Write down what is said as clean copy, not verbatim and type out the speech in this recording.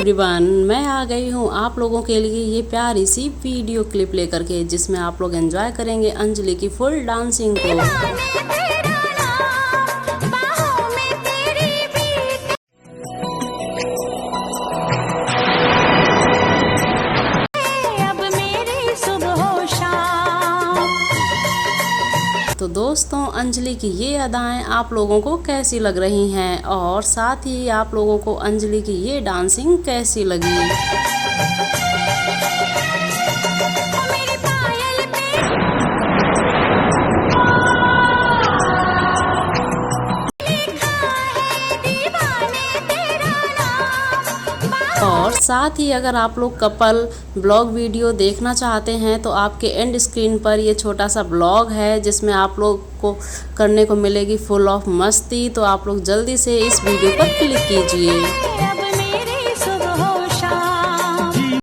Everyone, मैं आ गई हूँ आप लोगों के लिए ये प्यारी सी वीडियो क्लिप लेकर के, जिसमें आप लोग एंजॉय करेंगे अंजलि की फुल डांसिंग को। तो दोस्तों, अंजलि की ये अदाएं आप लोगों को कैसी लग रही हैं, और साथ ही आप लोगों को अंजलि की ये डांसिंग कैसी लगी। और साथ ही अगर आप लोग कपल ब्लॉग वीडियो देखना चाहते हैं तो आपके एंड स्क्रीन पर ये छोटा सा ब्लॉग है, जिसमें आप लोग को करने को मिलेगी फुल ऑफ मस्ती। तो आप लोग जल्दी से इस वीडियो पर क्लिक कीजिए।